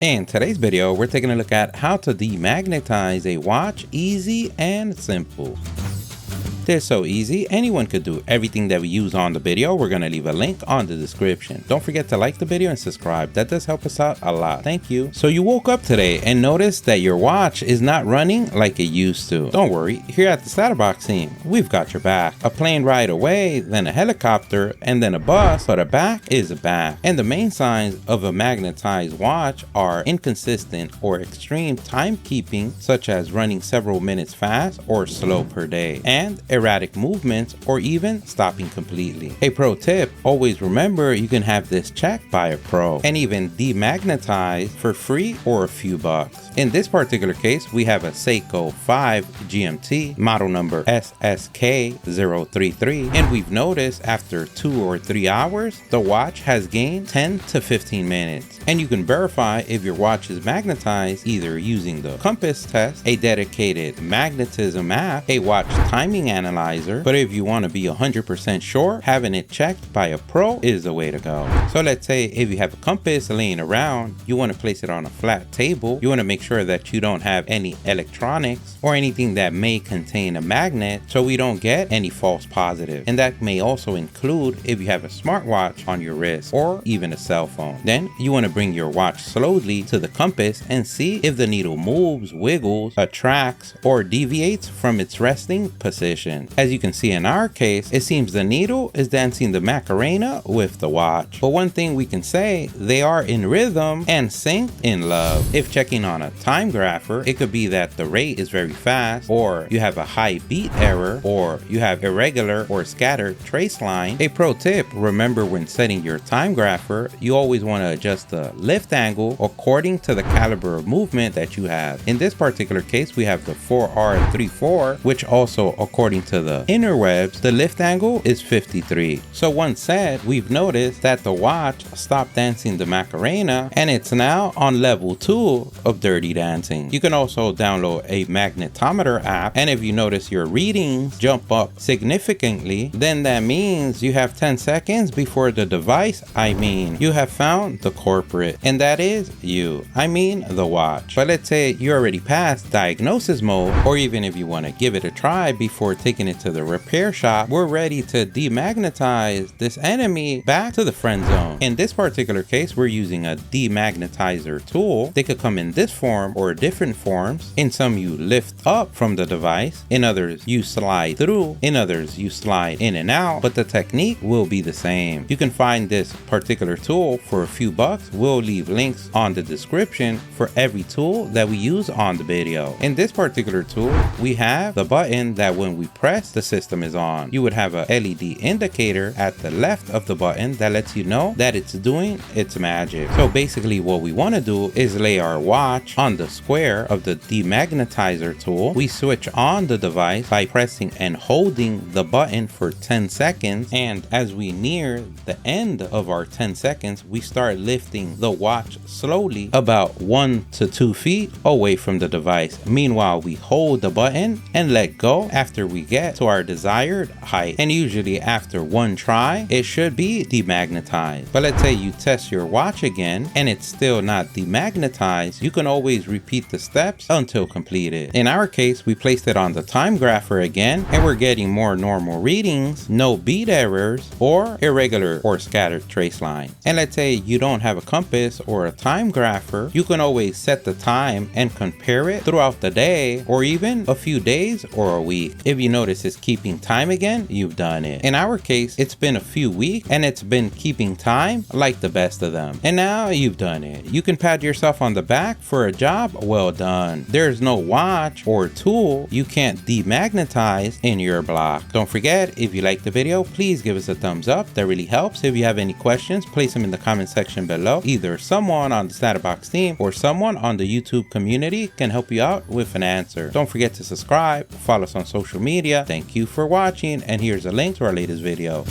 In today's video, we're taking a look at how to demagnetize a watch easy and simple. It's so easy, anyone could do everything that we use on the video. We're going to leave a link on the description. Don't forget to like the video and subscribe. That does help us out a lot. Thank you. So you woke up today and noticed that your watch is not running like it used to. Don't worry, here at the StatUpBox team, we've got your back. A plane ride away, then a helicopter, and then a bus, but a back is a back. And the main signs of a magnetized watch are inconsistent or extreme timekeeping, such as running several minutes fast or slow per day, and erratic movements, or even stopping completely. A pro tip, always remember you can have this checked by a pro and even demagnetized for free or a few bucks. In this particular case, we have a Seiko 5 GMT model number SSK033, and we've noticed after 2 or 3 hours the watch has gained 10 to 15 minutes. And you can verify if your watch is magnetized either using the compass test, a dedicated magnetism app, a watch timing analyzer, but if you want to be 100% sure, having it checked by a pro is the way to go. So let's say if you have a compass laying around, you want to place it on a flat table, you want to make sure that you don't have any electronics or anything that may contain a magnet so we don't get any false positive. And that may also include if you have a smartwatch on your wrist or even a cell phone. Then you want to bring your watch slowly to the compass and see if the needle moves, wiggles, attracts, or deviates from its resting position. As you can see in our case, it seems the needle is dancing the Macarena with the watch. But one thing we can say, they are in rhythm and synced in love. If checking on a timegrapher, it could be that the rate is very fast, or you have a high beat error, or you have irregular or scattered trace line. A pro tip, remember when setting your timegrapher, you always want to adjust the lift angle according to the caliber of movement that you have. In this particular case, we have the 4R34, which also according to the interwebs, the lift angle is 53. So once said, we've noticed that the watch stopped dancing the Macarena and it's now on level 2 of Dirty Dancing. You can also download a magnetometer app, and if you notice your readings jump up significantly, then that means you have 10 seconds before the device, you have found the culprit, and that is you, the watch. But let's say you're already past diagnosis mode, or even if you want to give it a try before taking it to the repair shop, we're ready to demagnetize this enemy back to the friend zone. In this particular case, we're using a demagnetizer tool. They could come in this form or different forms. In some you lift up from the device, in others you slide through, in others you slide in and out, but the technique will be the same. You can find this particular tool for a few bucks. We'll leave links on the description for every tool that we use on the video. In this particular tool, we have the button that when we press, the system is on. You would have a LED indicator at the left of the button that lets you know that it's doing its magic. So basically what we want to do is lay our watch on the square of the demagnetizer tool. We switch on the device by pressing and holding the button for 10 seconds, and as we near the end of our 10 seconds, we start lifting the watch slowly about 1 to 2 feet away from the device. Meanwhile, we hold the button and let go after we get to our desired height, and usually after one try it should be demagnetized. But let's say you test your watch again and it's still not demagnetized, you can always repeat the steps until completed. In our case, we placed it on the timegrapher again and we're getting more normal readings, no beat errors or irregular or scattered trace line. And let's say you don't have a compass or a timegrapher, you can always set the time and compare it throughout the day or even a few days or a week. If you notice it's keeping time again, you've done it. In our case, it's been a few weeks and it's been keeping time like the best of them. And now you've done it. You can pat yourself on the back for a job well done. There's no watch or tool you can't demagnetize in your block. Don't forget, if you liked the video, please give us a thumbs up. That really helps. If you have any questions, place them in the comment section below. Either someone on the StatUpBox team or someone on the YouTube community can help you out with an answer. Don't forget to subscribe, follow us on social media. Thank you for watching, and here's a link to our latest video.